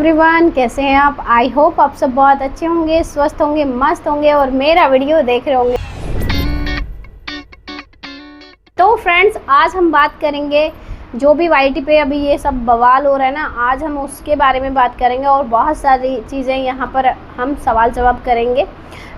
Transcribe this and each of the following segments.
Everyone, कैसे हैं आप। आई होप आप सब बहुत अच्छे होंगे, स्वस्थ होंगे, मस्त होंगे और मेरा वीडियो देख रहे होंगे। तो फ्रेंड्स, आज हम बात करेंगे जो भी वाईटी पे अभी ये सब बवाल हो रहा है ना, आज हम उसके बारे में बात करेंगे और बहुत सारी चीज़ें यहाँ पर हम सवाल जवाब करेंगे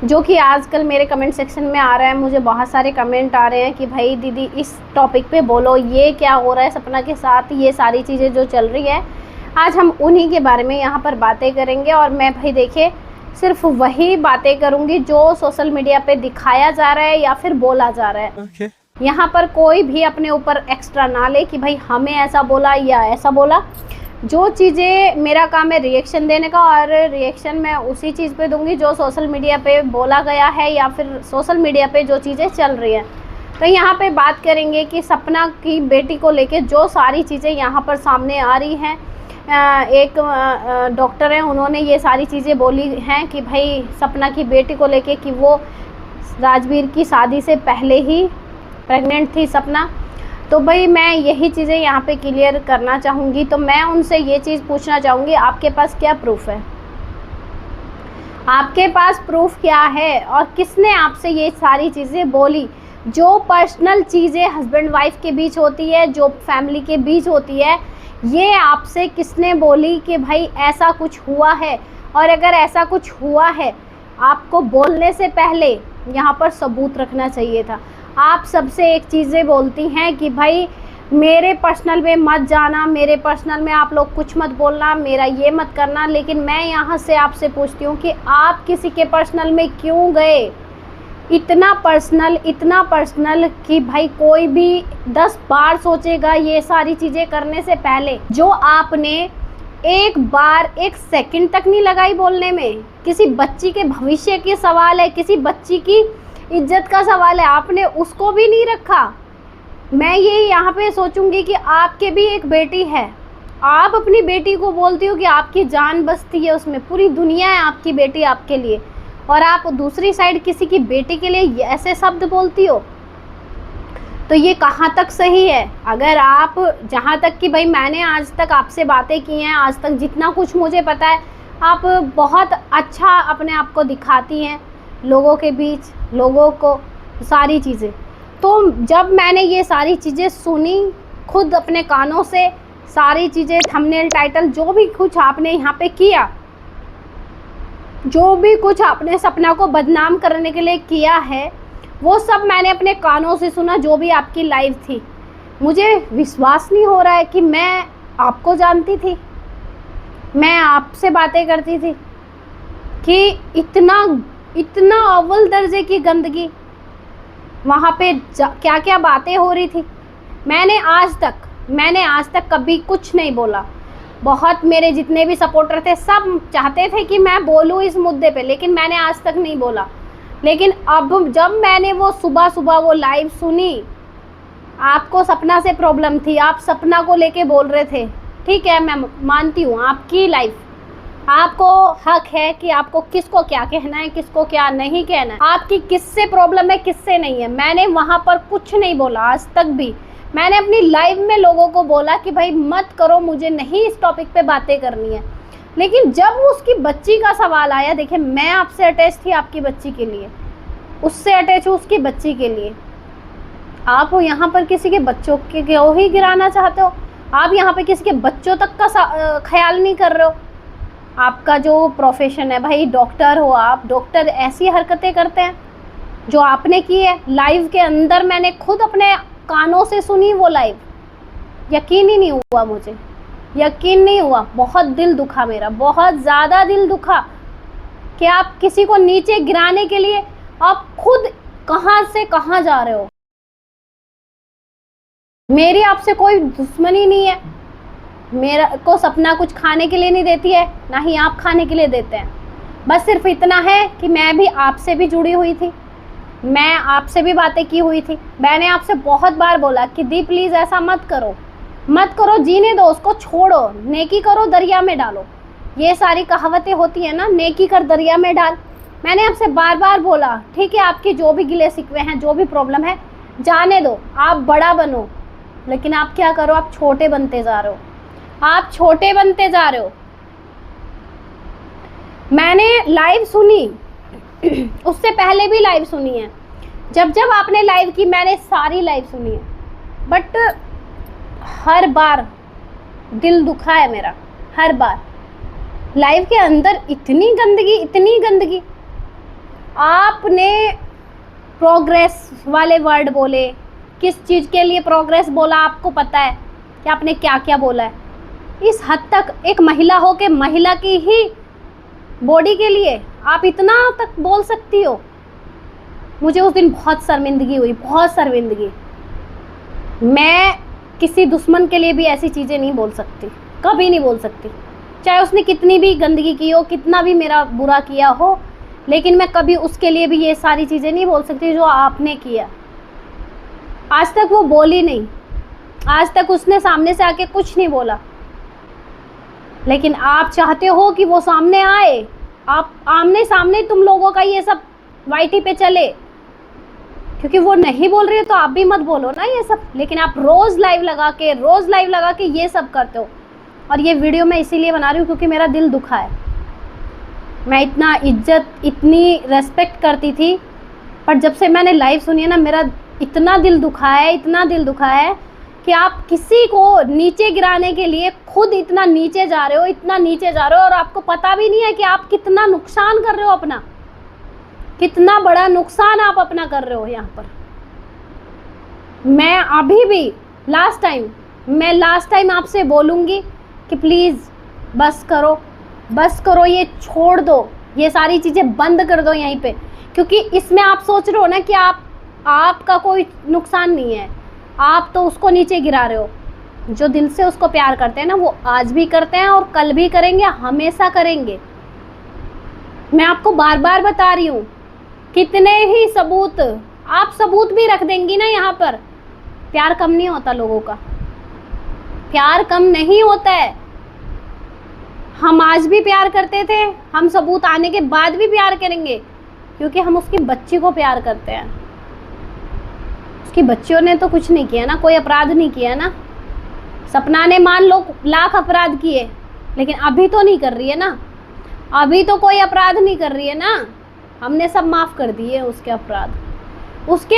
जो कि आजकल मेरे कमेंट सेक्शन में आ रहा है। मुझे बहुत सारे कमेंट आ रहे हैं कि भाई दीदी इस टॉपिक पे बोलो, ये क्या हो रहा है सपना के साथ, ये सारी चीज़ें जो चल रही है। आज हम उन्हीं के बारे में यहाँ पर बातें करेंगे और मैं भाई देखिए सिर्फ वही बातें करूँगी जो सोशल मीडिया पे दिखाया जा रहा है या फिर बोला जा रहा है। यहाँ पर कोई भी अपने ऊपर एक्स्ट्रा ना ले कि भाई हमें ऐसा बोला या ऐसा बोला। जो चीज़ें मेरा काम है रिएक्शन देने का, और रिएक्शन मैं उसी चीज़ पे दूंगी जो सोशल मीडिया पे बोला गया है या फिर सोशल मीडिया पे जो चीज़ें चल रही हैं। तो यहाँ पे बात करेंगे कि सपना की बेटी को लेके जो सारी चीज़ें यहाँ पर सामने आ रही हैं। एक डॉक्टर हैं, उन्होंने ये सारी चीज़ें बोली हैं कि भाई सपना की बेटी को लेके कि वो राजवीर की शादी से पहले ही प्रेग्नेंट थी सपना। तो भाई मैं यही चीज़ें यहाँ पे क्लियर करना चाहूँगी। तो मैं उनसे ये चीज़ पूछना चाहूँगी, आपके पास क्या प्रूफ है? आपके पास प्रूफ क्या है और किसने आपसे ये सारी चीज़ें बोली? जो पर्सनल चीज़ें हस्बैंड वाइफ के बीच होती है, जो फैमिली के बीच होती है, ये आपसे किसने बोली कि भाई ऐसा कुछ हुआ है? और अगर ऐसा कुछ हुआ है, आपको बोलने से पहले यहाँ पर सबूत रखना चाहिए था। आप सबसे एक चीज़ें बोलती हैं कि भाई मेरे पर्सनल में मत जाना, मेरे पर्सनल में आप लोग कुछ मत बोलना, मेरा ये मत करना। लेकिन मैं यहाँ से आपसे पूछती हूँ कि आप किसी के पर्सनल में क्यों गए? इतना पर्सनल कि भाई कोई भी 10 बार सोचेगा ये सारी चीज़ें करने से पहले। जो आपने एक बार एक सेकंड तक नहीं लगाई बोलने में। किसी बच्ची के भविष्य के सवाल है, किसी बच्ची की इज्जत का सवाल है, आपने उसको भी नहीं रखा। मैं ये यहाँ पे सोचूंगी कि आपके भी एक बेटी है, आप अपनी बेटी को बोलती हो कि आपकी जान बसती है उसमें, पूरी दुनिया है आपकी बेटी आपके लिए, और आप दूसरी साइड किसी की बेटी के लिए ऐसे शब्द बोलती हो। तो ये कहाँ तक सही है? अगर आप, जहाँ तक कि भाई मैंने आज तक आपसे बातें की हैं, आज तक जितना कुछ मुझे पता है, आप बहुत अच्छा अपने आप को दिखाती हैं लोगों के बीच, लोगों को सारी चीज़ें। तो जब मैंने ये सारी चीज़ें सुनी खुद अपने कानों से, सारी चीज़ें, थंबनेल, टाइटल, जो भी कुछ आपने यहाँ पे किया, जो भी कुछ आपने सपना को बदनाम करने के लिए किया है, वो सब मैंने अपने कानों से सुना। जो भी आपकी लाइव थी, मुझे विश्वास नहीं हो रहा है कि मैं आपको जानती थी, मैं आपसे बातें करती थी, कि इतना अव्वल दर्जे की गंदगी वहाँ पे क्या क्या बातें हो रही थी। मैंने आज तक कभी कुछ नहीं बोला। बहुत मेरे जितने भी सपोर्टर थे सब चाहते थे कि मैं बोलूँ इस मुद्दे पे, लेकिन मैंने आज तक नहीं बोला। लेकिन अब जब मैंने वो सुबह वो लाइव सुनी, आपको सपना से प्रॉब्लम थी, आप सपना को लेके बोल रहे थे, ठीक है, मैं मानती हूँ आपकी लाइफ, आपको हक है कि आपको किसको क्या कहना है, किसको क्या नहीं कहना है, आपकी किससे प्रॉब्लम है, किससे नहीं है। मैंने वहाँ पर कुछ नहीं बोला आज तक भी। मैंने अपनी लाइव में लोगों को बोला कि भाई मत करो, मुझे नहीं इस टॉपिक पे बातें करनी है। लेकिन जब उसकी बच्ची का सवाल आया, देखिए मैं आपसे अटैच थी आपकी बच्ची के लिए, उससे अटैच हूँ उसकी बच्ची के लिए। आप यहाँ पर किसी के बच्चों के क्यों ही गिराना चाहते हो? आप यहाँ पे किसी के बच्चों तक का ख्याल नहीं कर रहे हो। आपका जो प्रोफेशन है भाई, डॉक्टर हो आप, डॉक्टर ऐसी हरकतें करते हैं जो आपने की है लाइव के अंदर। मैंने खुद अपने कानों से सुनी वो लाइव, यकीन ही नहीं हुआ, मुझे यकीन नहीं हुआ। बहुत दिल दुखा मेरा, बहुत ज़्यादा दिल दुखा कि आप किसी को नीचे गिराने के लिए आप खुद कहाँ से कहाँ जा रहे हो। मेरी आपसे कोई दुश्मनी नहीं है, मेरा को सपना कुछ खाने के लिए नहीं देती है, ना ही आप खाने के लिए देते हैं। बस सिर्फ इतना है कि मैं भी आपसे भी जुड़ी हुई थी, मैं आपसे भी बातें की हुई थी। मैंने आपसे बहुत बार बोला कि दी प्लीज़ ऐसा मत करो, जीने दो उसको, छोड़ो, नेकी करो दरिया में डालो। ये सारी कहावतें होती है ना, नेकी कर दरिया में डाल। मैंने आपसे बार बार बोला, ठीक है, आपके जो भी गिले शिकवे हैं, जो भी प्रॉब्लम है, जाने दो, आप बड़ा बनो। लेकिन आप क्या करो, आप छोटे बनते जा रहे हो, आप छोटे बनते जा रहे हो। मैंने लाइव सुनी, उससे पहले भी लाइव सुनी है, जब जब आपने लाइव की मैंने सारी लाइव सुनी है, बट हर बार दिल दुखा है मेरा, हर बार। लाइव के अंदर इतनी गंदगी, इतनी गंदगी। आपने प्रोग्रेस वाले वर्ड बोले, किस चीज़ के लिए प्रोग्रेस बोला आपको पता है कि आपने क्या क्या बोला है? इस हद तक एक महिला हो के महिला की ही बॉडी के लिए आप इतना तक बोल सकती हो? मुझे उस दिन बहुत शर्मिंदगी हुई, बहुत शर्मिंदगी। मैं किसी दुश्मन के लिए भी ऐसी चीज़ें नहीं बोल सकती, कभी नहीं बोल सकती, चाहे उसने कितनी भी गंदगी की हो, कितना भी मेरा बुरा किया हो, लेकिन मैं कभी उसके लिए भी ये सारी चीज़ें नहीं बोल सकती जो आपने किया। आज तक वो बोली नहीं, आज तक उसने सामने से आके कुछ नहीं बोला, लेकिन आप चाहते हो कि वो सामने आए, आप आमने सामने तुम लोगों का ये सब वाईटी पे चले, क्योंकि वो नहीं बोल रही है तो आप भी मत बोलो ना ये सब। लेकिन आप रोज़ लाइव लगा के ये सब करते हो। और ये वीडियो मैं इसीलिए बना रही हूँ क्योंकि मेरा दिल दुखा है। मैं इतना इज्जत, इतनी रेस्पेक्ट करती थी, पर जब से मैंने लाइव सुनी है ना, मेरा इतना दिल दुखा है, इतना दिल दुखा है कि आप किसी को नीचे गिराने के लिए खुद इतना नीचे जा रहे हो, इतना नीचे जा रहे हो, और आपको पता भी नहीं है कि आप कितना नुकसान कर रहे हो अपना, कितना बड़ा नुकसान आप अपना कर रहे हो यहाँ पर। मैं अभी भी लास्ट टाइम आपसे बोलूँगी कि प्लीज़ बस करो, ये छोड़ दो, ये सारी चीज़ें बंद कर दो यहीं पे, क्योंकि इसमें आप सोच रहे हो ना कि आपका कोई नुकसान नहीं है, आप तो उसको नीचे गिरा रहे हो। जो दिल से उसको प्यार करते हैं ना, वो आज भी करते हैं और कल भी करेंगे, हमेशा करेंगे। मैं आपको बार बार बता रही हूँ, कितने ही सबूत आप सबूत भी रख देंगी ना यहाँ पर, प्यार कम नहीं होता लोगों का, प्यार कम नहीं होता है। हम आज भी प्यार करते थे, हम सबूत आने के बाद भी प्यार करेंगे, क्योंकि हम उसकी बच्ची को प्यार करते हैं। उसकी बच्चियों ने तो कुछ नहीं किया ना, कोई अपराध नहीं किया ना। सपना ने मान लो लाख अपराध किए, लेकिन अभी तो नहीं कर रही है ना, अभी तो कोई अपराध नहीं कर रही है ना। हमने सब माफ़ कर दिए उसके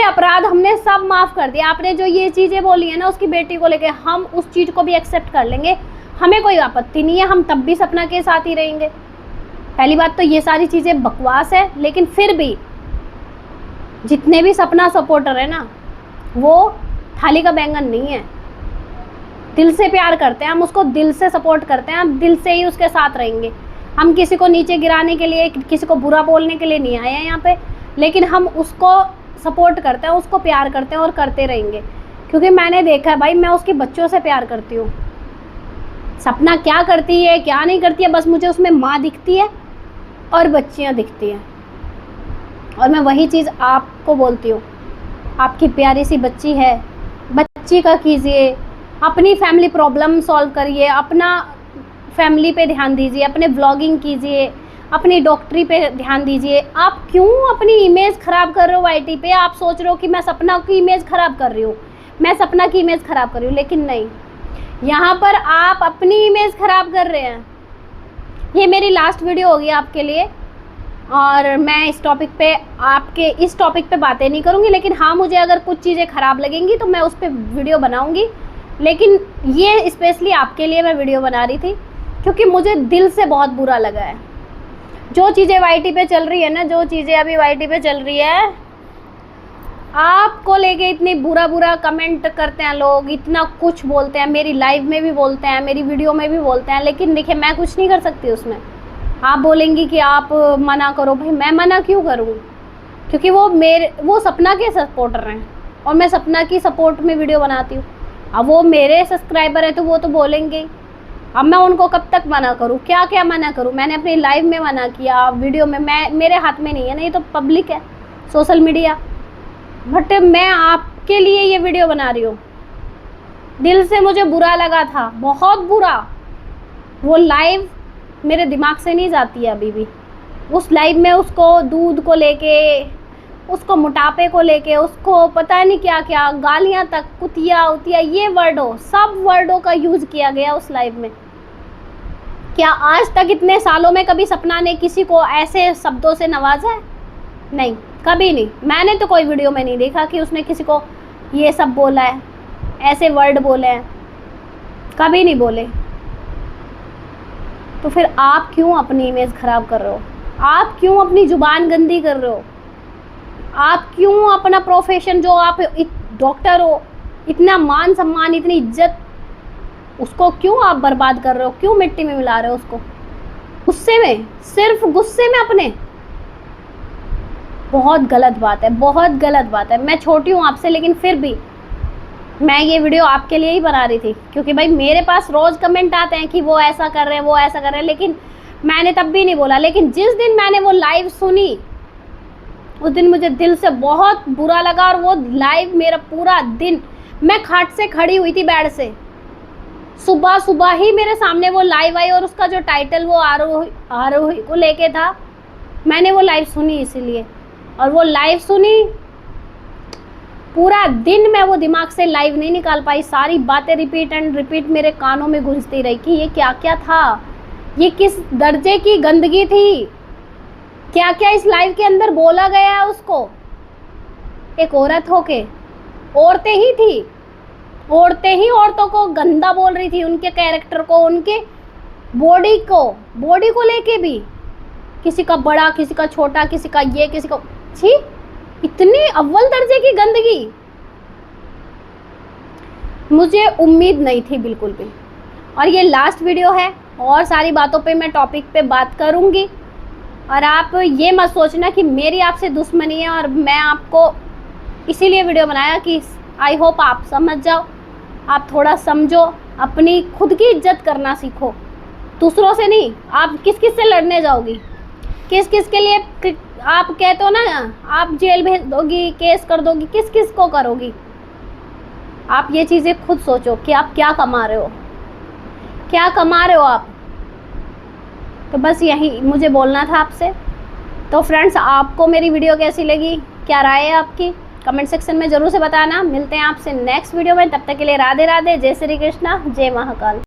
अपराध हमने सब माफ़ कर दिए। आपने जो ये चीज़ें बोली है ना उसकी बेटी को लेके, हम उस चीज़ को भी एक्सेप्ट कर लेंगे, हमें कोई आपत्ति नहीं है, हम तब भी सपना के साथ ही रहेंगे। पहली बात तो ये सारी चीज़ें बकवास है, लेकिन फिर भी जितने भी सपना सपोर्टर है ना, वो थाली का बैंगन नहीं है, दिल से प्यार करते हैं, हम उसको दिल से सपोर्ट करते हैं, हम दिल से ही उसके साथ रहेंगे। हम किसी को नीचे गिराने के लिए, किसी को बुरा बोलने के लिए नहीं आए हैं यहाँ पे, लेकिन हम उसको सपोर्ट करते हैं, उसको प्यार करते हैं और करते रहेंगे। क्योंकि मैंने देखा है भाई, मैं उसके बच्चों से प्यार करती हूँ। सपना क्या करती है क्या नहीं करती है, बस मुझे उसमें माँ दिखती है और बच्चियाँ दिखती हैं, और मैं वही चीज़ आपको बोलती हूँ। आपकी प्यारी सी बच्ची है, बच्ची का कीजिए, अपनी फैमिली प्रॉब्लम सॉल्व करिए, अपना फैमिली पे ध्यान दीजिए, अपने ब्लॉगिंग कीजिए, अपनी डॉक्टरी पे ध्यान दीजिए। आप क्यों अपनी इमेज ख़राब कर रहे हो वाईटी पे? आप सोच रहे हो कि मैं सपना की इमेज ख़राब कर रही हूँ, मैं सपना की इमेज ख़राब कर रही हूँ, लेकिन नहीं, यहाँ पर आप अपनी इमेज ख़राब कर रहे हैं। ये मेरी लास्ट वीडियो होगी आपके लिए, और मैं इस टॉपिक पे बातें नहीं करूँगी, लेकिन हाँ, मुझे अगर कुछ चीज़ें ख़राब लगेंगी तो मैं उस पर वीडियो बनाऊँगी। लेकिन ये स्पेशली आपके लिए मैं वीडियो बना रही थी, क्योंकि मुझे दिल से बहुत बुरा लगा है जो चीज़ें वाईटी पे चल रही है ना, जो चीज़ें अभी वाईटी पे चल रही है, आपको लेके इतनी बुरा कमेंट करते हैं लोग, इतना कुछ बोलते हैं, मेरी लाइव में भी बोलते हैं, मेरी वीडियो में भी बोलते हैं, लेकिन देखिए मैं कुछ नहीं कर सकती उसमें। आप बोलेंगी कि आप मना करो, भाई मैं मना क्यों करूँ? क्योंकि वो सपना के सपोर्टर हैं और मैं सपना की सपोर्ट में वीडियो बनाती हूँ। अब वो मेरे सब्सक्राइबर है तो वो तो बोलेंगे ही। अब मैं उनको कब तक मना करूँ? क्या मना करूँ? मैंने अपनी लाइव में मना किया, वीडियो में, मेरे हाथ में नहीं है ना, ये तो पब्लिक है, सोशल मीडिया। बट मैं आपके लिए ये वीडियो बना रही हूँ। दिल से मुझे बुरा लगा था, बहुत बुरा। वो लाइव मेरे दिमाग से नहीं जाती है अभी भी। उस लाइव में उसको दूध को लेके, उसको मोटापे को लेके, उसको पता नहीं क्या क्या गालियाँ तक, कुतिया उतिया, ये वर्डों, सब वर्डों का यूज़ किया गया उस लाइव में। क्या आज तक इतने सालों में कभी सपना ने किसी को ऐसे शब्दों से नवाजा है? नहीं, कभी नहीं। मैंने तो कोई वीडियो में नहीं देखा कि उसने किसी को ये सब बोला है, ऐसे वर्ड बोले हैं, कभी नहीं बोले। तो फिर आप क्यों अपनी इमेज खराब कर रहे हो? आप क्यों अपनी जुबान गंदी कर रहे हो? आप क्यों अपना प्रोफेशन, जो आप डॉक्टर हो, इतना मान सम्मान, इतनी इज्जत, उसको क्यों आप बर्बाद कर रहे हो? क्यों मिट्टी में मिला रहे हो उसको? गुस्से में, सिर्फ गुस्से में अपने। बहुत गलत बात है, बहुत गलत बात है। मैं छोटी हूँ आपसे, लेकिन फिर भी मैं ये वीडियो आपके लिए ही बना रही थी, क्योंकि भाई मेरे पास रोज कमेंट आते हैं कि वो ऐसा कर रहे हैं, वो ऐसा कर रहे हैं, लेकिन मैंने तब भी नहीं बोला। लेकिन जिस दिन मैंने वो लाइव सुनी, उस दिन मुझे दिल से बहुत बुरा लगा। और वो लाइव मेरा पूरा दिन, मैं खाट से खड़ी हुई थी बेड से, सुबह सुबह ही मेरे सामने वो लाइव आई, और उसका जो टाइटल वो आरोही को लेके था, मैंने वो लाइव सुनी इसीलिए। और वो लाइव सुनी, पूरा दिन मैं वो दिमाग से लाइव नहीं निकाल पाई। सारी बातें रिपीट एंड रिपीट मेरे कानों में गूंजती रही कि ये क्या क्या था, ये किस दर्जे की गंदगी थी, क्या क्या इस लाइव के अंदर बोला गया है उसको। एक औरत होके, औरतें ही थी, औरतें ही औरतों को गंदा बोल रही थी, उनके कैरेक्टर को, उनके बॉडी को लेके भी, किसी का बड़ा, किसी का छोटा, किसी का ये, किसी का, छी, इतनी अव्वल दर्जे की गंदगी मुझे उम्मीद नहीं थी बिल्कुल भी। और ये लास्ट वीडियो है, और सारी बातों पे मैं टॉपिक पे बात करूंगी। और आप ये मत सोचना कि मेरी आपसे दुश्मनी है और मैं आपको इसीलिए वीडियो बनाया कि आई होप आप समझ जाओ, आप थोड़ा समझो, अपनी खुद की इज्जत करना सीखो, दूसरों से नहीं। आप किस किस से लड़ने जाओगी, किस किस के लिए आप कहते हो ना, आप जेल भेज दोगी, केस कर दोगी, किस किस को करोगी? आप ये चीज़ें खुद सोचो कि आप क्या कमा रहे हो, क्या कमा रहे हो आप। तो बस यही मुझे बोलना था आपसे। तो फ्रेंड्स, आपको मेरी वीडियो कैसी लगी, क्या राय है आपकी, कमेंट सेक्शन में ज़रूर से बताना। मिलते हैं आपसे नेक्स्ट वीडियो में, तब तक के लिए राधे राधे, जय श्री कृष्णा, जय महाकाल।